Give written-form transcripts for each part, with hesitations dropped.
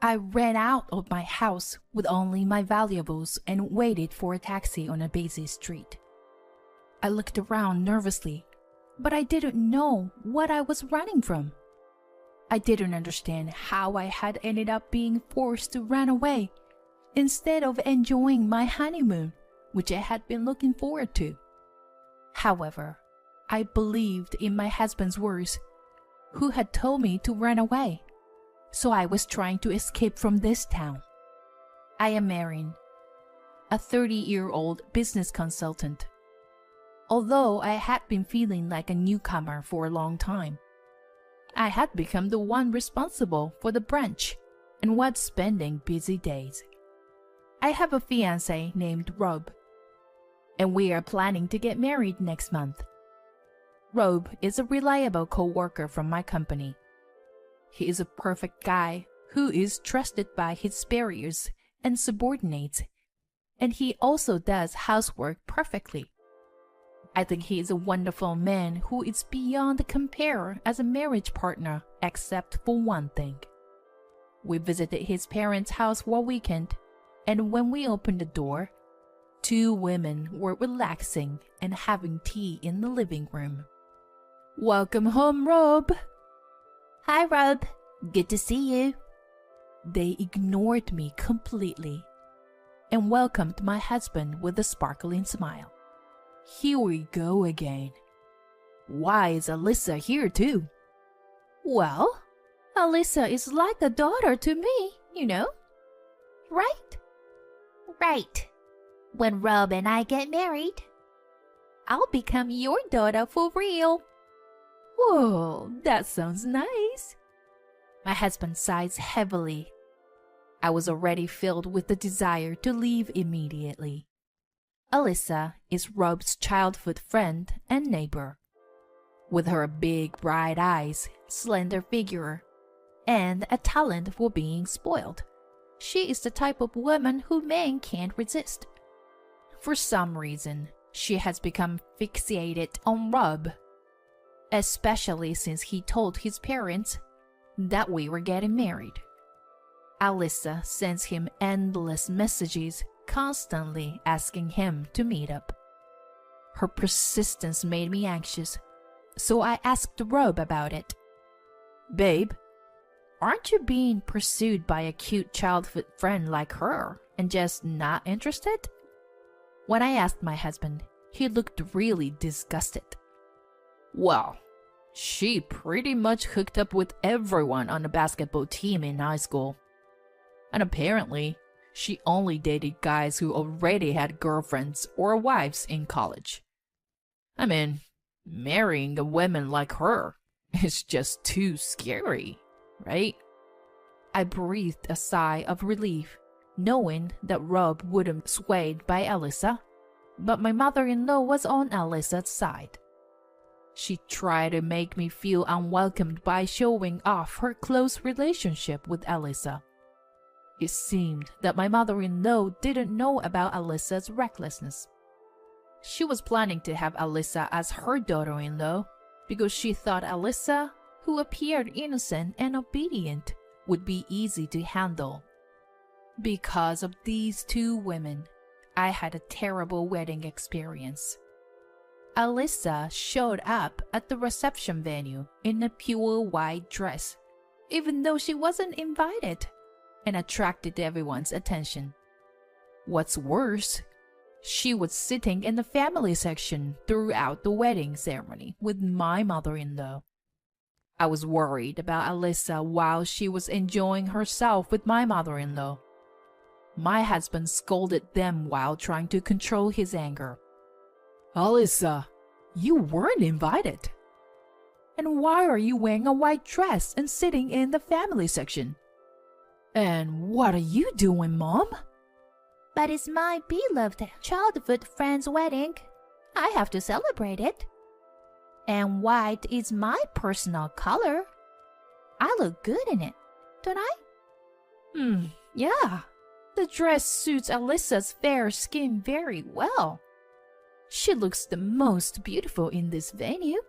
I ran out of my house with only my valuables and waited for a taxi on a busy street. I looked around nervously, but I didn't know what I was running from. I didn't understand how I had ended up being forced to run away instead of enjoying my honeymoon, which I had been looking forward to. However, I believed in my husband's words, who had told me to run away. So I was trying to escape from this town. I am Marin, a 30-year-old business consultant. Although I had been feeling like a newcomer for a long time, I had become the one responsible for the branch and was spending busy days. I have a fiancé named Rob, and we are planning to get married next month. Rob is a reliable co-worker from my company. He is a perfect guy who is trusted by his superiors and subordinates, and he also does housework perfectly. I think he is a wonderful man who is beyond compare as a marriage partner, except for one thing. We visited his parents' house for a weekend, and when we opened the door, two women were relaxing and having tea in the living room. "Welcome home, Rob." "Hi, Rob. Good to see you." They ignored me completely and welcomed my husband with a sparkling smile. Here we go again. Why is Alyssa here too? "Well, Alyssa is like a daughter to me, you know. Right?" "Right. When Rob and I get married, I'll become your daughter for real." "Whoa, that sounds nice." My husband sighs heavily. I was already filled with the desire to leave immediately. Alyssa is Rob's childhood friend and neighbor. With her big bright eyes, slender figure, and a talent for being spoiled, she is the type of woman who men can't resist. For some reason, she has become fixated on Rob, especially since he told his parents that we were getting married. Alyssa sends him endless messages, constantly asking him to meet up. Her persistence made me anxious, so I asked Rob about it. "Babe, aren't you being pursued by a cute childhood friend like her and just not interested?" When I asked my husband, he looked really disgusted. "Well, she pretty much hooked up with everyone on the basketball team in high school. And apparently, she only dated guys who already had girlfriends or wives in college. I mean, marrying a woman like her is just too scary, right?" I breathed a sigh of relief, knowing that Rob wouldn't be swayed by Alyssa, but my mother-in-law was on Alyssa's side. She tried to make me feel unwelcomed by showing off her close relationship with Alyssa. It seemed that my mother-in-law didn't know about Alyssa's recklessness. She was planning to have Alyssa as her daughter-in-law because she thought Alyssa, who appeared innocent and obedient, would be easy to handle. Because of these two women, I had a terrible wedding experience. Alyssa showed up at the reception venue in a pure white dress, even though she wasn't invited, and attracted everyone's attention. What's worse, she was sitting in the family section throughout the wedding ceremony with my mother-in-law. I was worried about Alyssa while she was enjoying herself with my mother-in-law. My husband scolded them while trying to control his anger. "Alyssa, you weren't invited. And why are you wearing a white dress and sitting in the family section? And what are you doing, Mom?" "But it's my beloved childhood friend's wedding. I have to celebrate it. And white is my personal color. I look good in it, don't I?" Yeah. The dress suits Alyssa's fair skin very well. She looks the most beautiful in this venue,"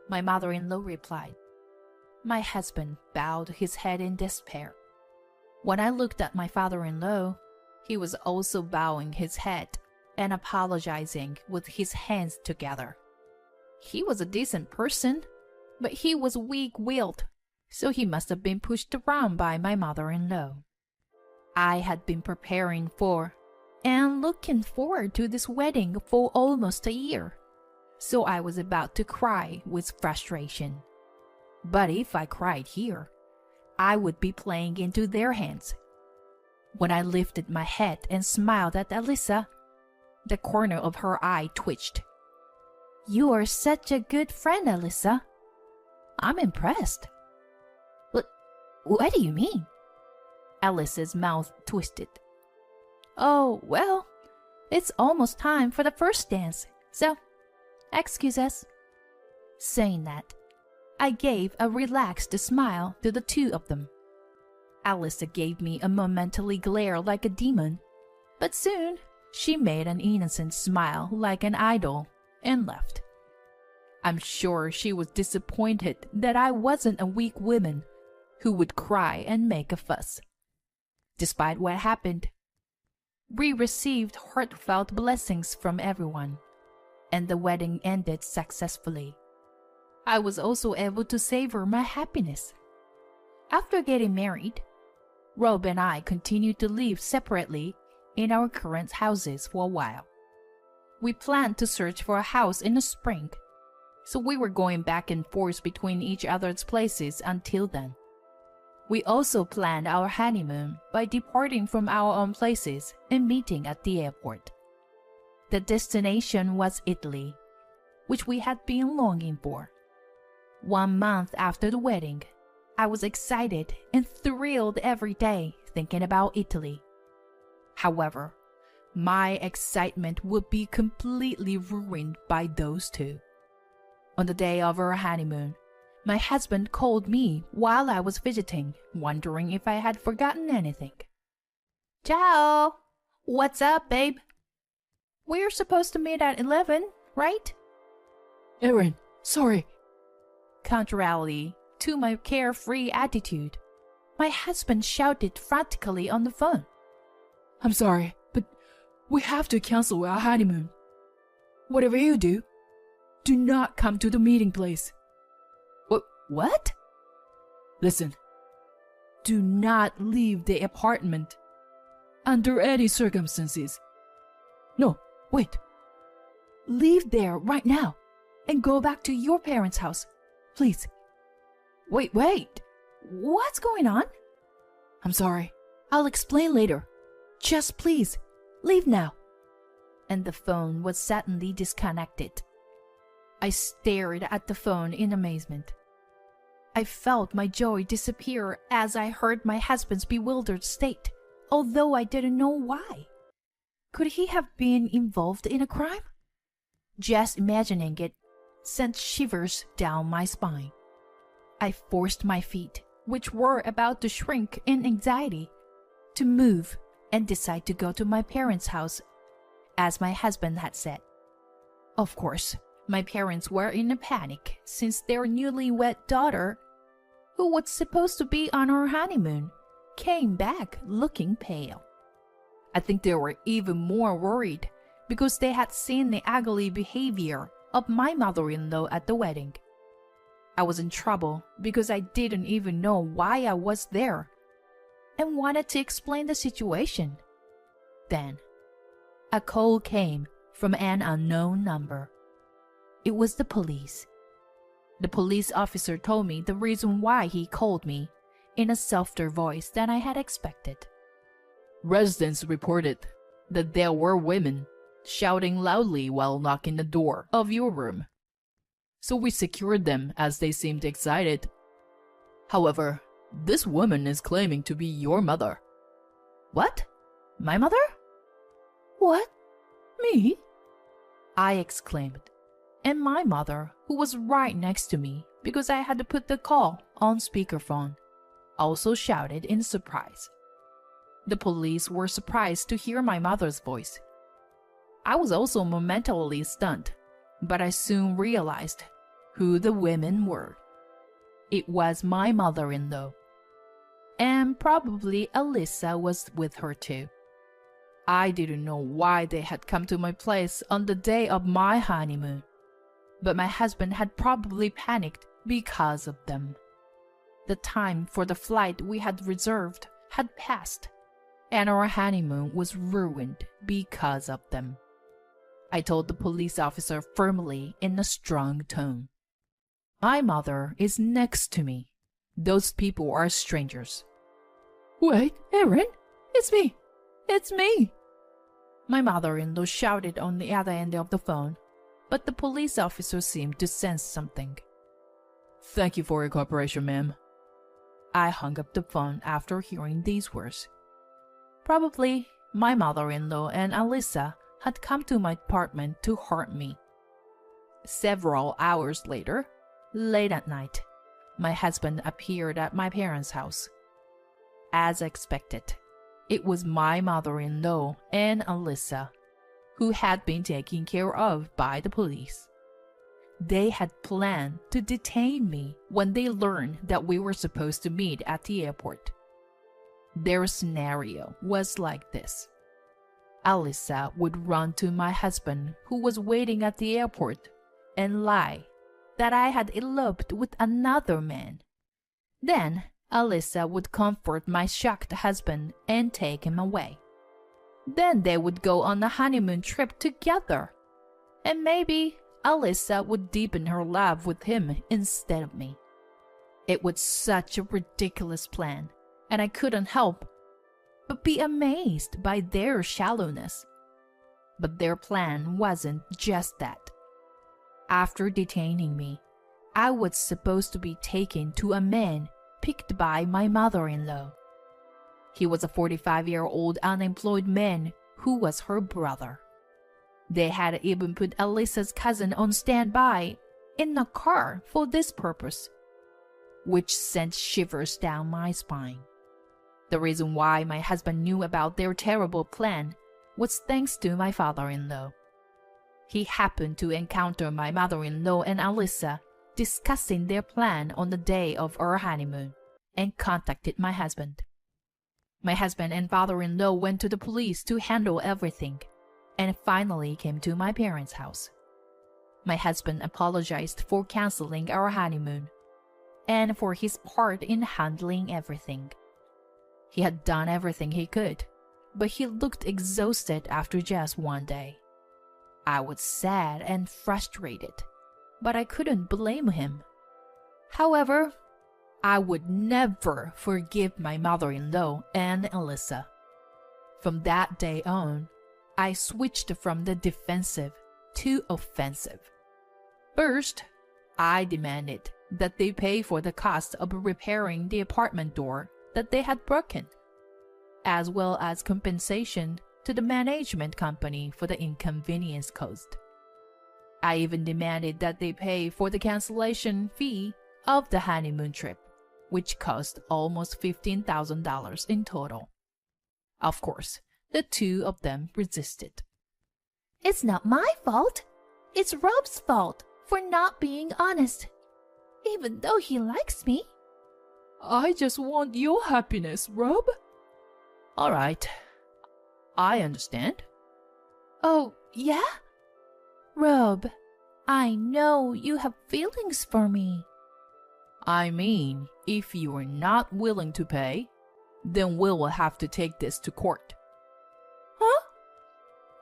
my mother-in-law replied. My husband bowed his head in despair. When I looked at my father-in-law, he was also bowing his head and apologizing with his hands together. He was a decent person, but he was weak-willed, so he must have been pushed around by my mother-in-law. I had been preparing for and looking forward to this wedding for almost a year, so I was about to cry with frustration. But if I cried here, I would be playing into their hands. When I lifted my head and smiled at Alyssa, the corner of her eye twitched. You are such a good friend, Alyssa. I'm impressed. What do you mean? Alyssa's mouth twisted. Oh, well, it's almost time for the first dance, so excuse us. Saying that, I gave a relaxed smile to the two of them. Alyssa gave me a momentary glare like a demon, but soon she made an innocent smile like an idol and left. I'm sure she was disappointed that I wasn't a weak woman who would cry and make a fuss. Despite what happened, we received heartfelt blessings from everyone, and the wedding ended successfully. I was also able to savor my happiness. After getting married, Rob and I continued to live separately in our current houses for a while. We planned to search for a house in the spring, so we were going back and forth between each other's places until then. We also planned our honeymoon by departing from our own places and meeting at the airport. The destination was Italy, which we had been longing for. 1 month after the wedding, I was excited and thrilled every day thinking about Italy. However, my excitement would be completely ruined by those two. On the day of our honeymoon, my husband called me while I was fidgeting, wondering if I had forgotten anything. Ciao! What's up, babe? We're supposed to meet at 11, right? Erin, sorry. Contrarily to my carefree attitude, my husband shouted frantically on the phone. I'm sorry, but we have to cancel our honeymoon. Whatever you do, do not come to the meeting place. What? Listen, do not leave the apartment under any circumstances. No, wait. Leave there right now and go back to your parents' house, please. Wait. What's going on? I'm sorry. I'll explain later. Just please, leave now. And the phone was suddenly disconnected. I stared at the phone in amazement. I felt my joy disappear as I heard my husband's bewildered state, although I didn't know why. Could he have been involved in a crime? Just imagining it sent shivers down my spine. I forced my feet, which were about to shrink in anxiety, to move and decide to go to my parents' house, as my husband had said. Of course, my parents were in a panic since their newlywed daughter, who was supposed to be on her honeymoon, came back looking pale. I think they were even more worried because they had seen the ugly behavior of my mother-in-law at the wedding. I was in trouble because I didn't even know why I was there and wanted to explain the situation. Then, a call came from an unknown number. It was the police. The police officer told me the reason why he called me in a softer voice than I had expected. Residents reported that there were women shouting loudly while knocking the door of your room. So we secured them as they seemed excited. However, this woman is claiming to be your mother. What? My mother? What? Me? I exclaimed. And my mother, who was right next to me because I had to put the call on speakerphone, also shouted in surprise. The police were surprised to hear my mother's voice. I was also momentarily stunned, but I soon realized who the women were. It was my mother-in-law. and probably Alyssa was with her too. I didn't know why they had come to my place on the day of my honeymoon, but my husband had probably panicked because of them. The time for the flight we had reserved had passed, and our honeymoon was ruined because of them. I told the police officer firmly in a strong tone. My mother is next to me. Those people are strangers. Wait, Erin, it's me. It's me. My mother-in-law shouted on the other end of the phone, but the police officer seemed to sense something. Thank you for your cooperation, ma'am. I hung up the phone after hearing these words. Probably my mother-in-law and Alyssa had come to my apartment to hurt me. Several hours later, late at night, my husband appeared at my parents' house. As expected, it was my mother-in-law and Alyssa, who had been taken care of by the police. They had planned to detain me when they learned that we were supposed to meet at the airport. Their scenario was like this. Alyssa would run to my husband, who was waiting at the airport, and lie that I had eloped with another man. Then Alyssa would comfort my shocked husband and take him away. Then they would go on a honeymoon trip together, and maybe Alyssa would deepen her love with him instead of me. It was such a ridiculous plan, and I couldn't help but be amazed by their shallowness. But their plan wasn't just that. After detaining me, I was supposed to be taken to a man picked by my mother-in-law. He was a 45-year-old unemployed man who was her brother. They had even put Alyssa's cousin on standby in a car for this purpose, which sent shivers down my spine. The reason why my husband knew about their terrible plan was thanks to my father-in-law. He happened to encounter my mother-in-law and Alyssa discussing their plan on the day of our honeymoon and contacted my husband. My husband and father-in-law went to the police to handle everything and finally came to my parents' house. My husband apologized for canceling our honeymoon and for his part in handling everything. He had done everything he could, but he looked exhausted after just one day. I was sad and frustrated, but I couldn't blame him. However, I would never forgive my mother-in-law and Alyssa. From that day on, I switched from the defensive to offensive. First, I demanded that they pay for the cost of repairing the apartment door that they had broken, as well as compensation to the management company for the inconvenience caused. I even demanded that they pay for the cancellation fee of the honeymoon trip, which cost almost $15,000 in total. Of course, the two of them resisted. It's not my fault. It's Rob's fault for not being honest, even though he likes me. I just want your happiness, Rob. All right. I understand. Oh, yeah? Rob, I know you have feelings for me. I mean, if you are not willing to pay, then we will have to take this to court. Huh?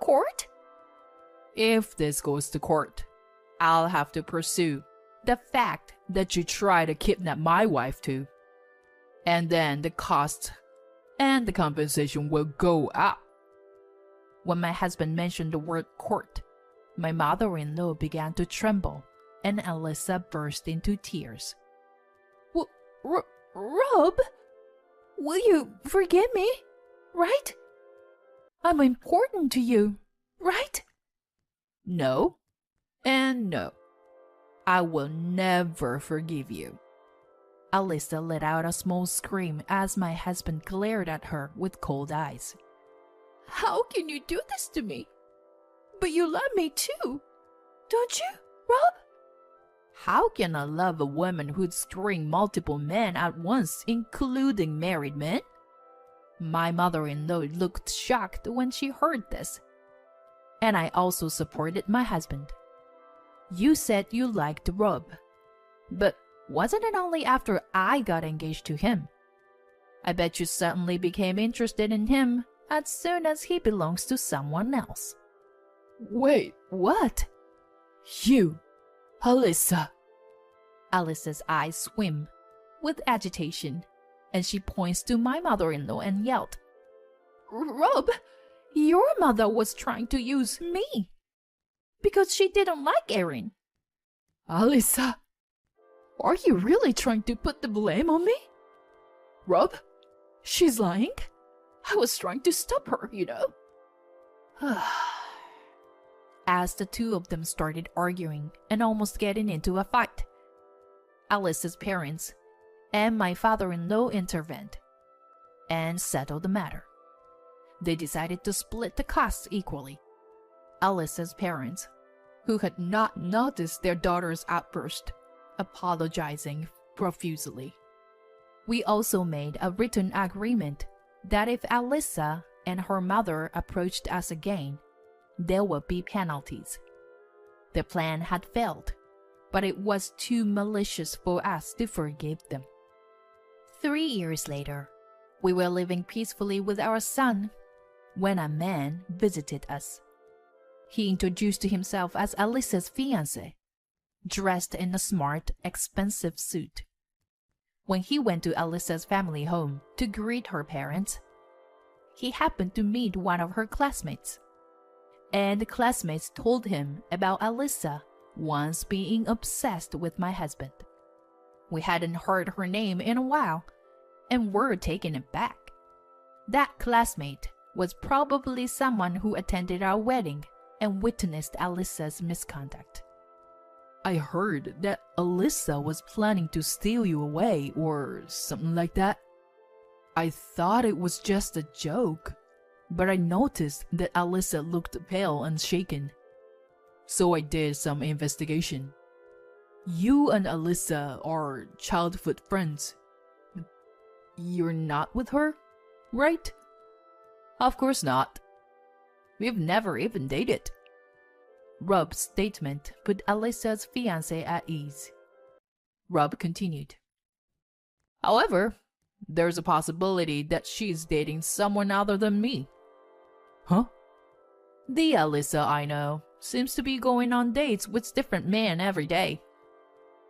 Court? If this goes to court, I'll have to pursue the fact that you tried to kidnap my wife too. And then the cost and the compensation will go up. When my husband mentioned the word court, my mother-in-law began to tremble, and Alyssa burst into tears. Rob, will you forgive me, right? I'm important to you, right? No, and no. I will never forgive you. Alyssa let out a small scream as my husband glared at her with cold eyes. How can you do this to me? But you love me too, don't you, Rob? How can I love a woman who'd string multiple men at once, including married men? My mother-in-law looked shocked when she heard this. And I also supported my husband. You said you liked Rob, but wasn't it only after I got engaged to him? I bet you suddenly became interested in him as soon as he belongs to someone else. Wait, what? You, Alyssa. Alyssa's eyes swim with agitation, and she points to my mother-in-law and yelled, Rob, your mother was trying to use me because she didn't like Erin. Alyssa, are you really trying to put the blame on me? Rob, she's lying. I was trying to stop her, you know. As the two of them started arguing and almost getting into a fight, Alyssa's parents and my father-in-law intervened and settled the matter. They decided to split the costs equally. Alyssa's parents, who had not noticed their daughter's outburst, apologizing profusely. We also made a written agreement that if Alyssa and her mother approached us again, there would be penalties. The plan had failed, but it was too malicious for us to forgive them. 3 years later, we were living peacefully with our son when a man visited us. He introduced himself as Alyssa's fiancé, dressed in a smart, expensive suit. When he went to Alyssa's family home to greet her parents, he happened to meet one of her classmates, and the classmates told him about Alyssa once being obsessed with my husband. We hadn't heard her name in a while, and were taken aback. That classmate was probably someone who attended our wedding and witnessed Alyssa's misconduct. I heard that Alyssa was planning to steal you away or something like that. I thought it was just a joke, but I noticed that Alyssa looked pale and shaken. So I did some investigation. You and Alyssa are childhood friends. You're not with her, right? Of course not. We've never even dated. Rob's statement put Alyssa's fiancé at ease. Rob continued. However, there's a possibility that she's dating someone other than me. Huh? The Alyssa I know seems to be going on dates with different men every day.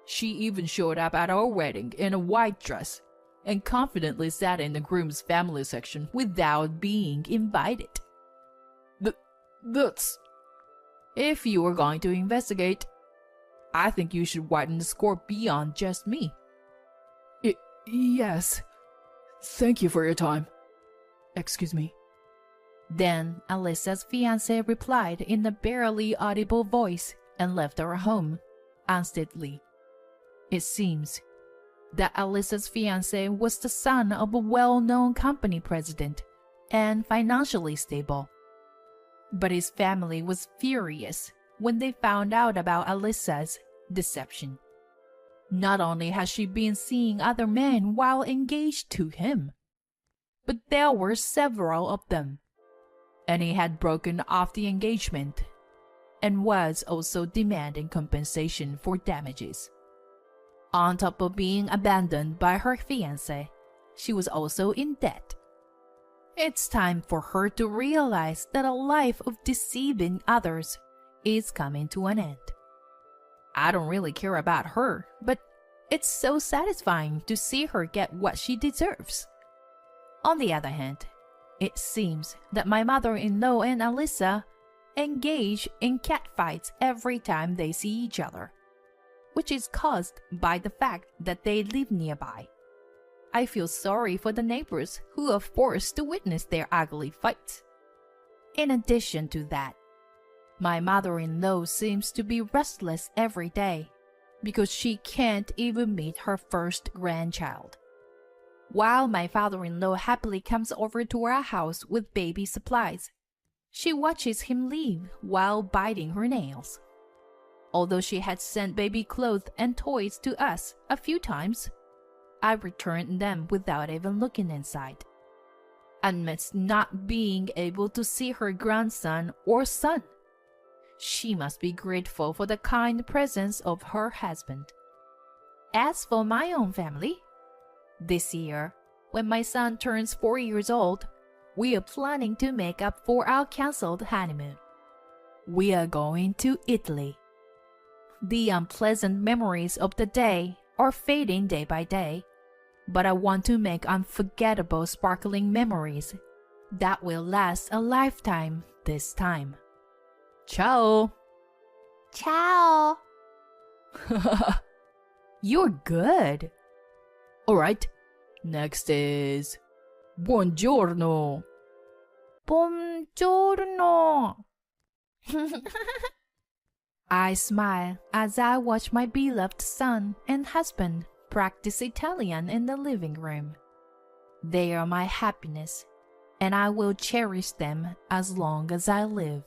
She even showed up at our wedding in a white dress and confidently sat in the groom's family section without being invited. That's... If you were going to investigate, I think you should widen the score beyond just me. Yes. Thank you for your time. Excuse me. Then Alyssa's fiancé replied in a barely audible voice and left our home unsteadily. It seems that Alyssa's fiancé was the son of a well-known company president and financially stable. But his family was furious when they found out about Alyssa's deception. Not only has she been seeing other men while engaged to him, but there were several of them, and he had broken off the engagement and was also demanding compensation for damages. On top of being abandoned by her fiancé, she was also in debt. It's time for her to realize that a life of deceiving others is coming to an end. I don't really care about her, but it's so satisfying to see her get what she deserves. On the other hand, it seems that my mother-in-law and Alyssa engage in catfights every time they see each other, which is caused by the fact that they live nearby. I feel sorry for the neighbors who are forced to witness their ugly fights. In addition to that, my mother-in-law seems to be restless every day because she can't even meet her first grandchild. While my father-in-law happily comes over to our house with baby supplies, she watches him leave while biting her nails. Although she had sent baby clothes and toys to us a few times, I returned them without even looking inside. Amidst not being able to see her grandson or son, she must be grateful for the kind presence of her husband. As for my own family, this year, when my son turns 4 years old, we are planning to make up for our cancelled honeymoon. We are going to Italy. The unpleasant memories of the day are fading day by day, but I want to make unforgettable sparkling memories that will last a lifetime this time. Ciao! Ciao. You're good. Alright, next is buongiorno. Buongiorno. I smile as I watch my beloved son and husband practice Italian in the living room. They are my happiness, and I will cherish them as long as I live.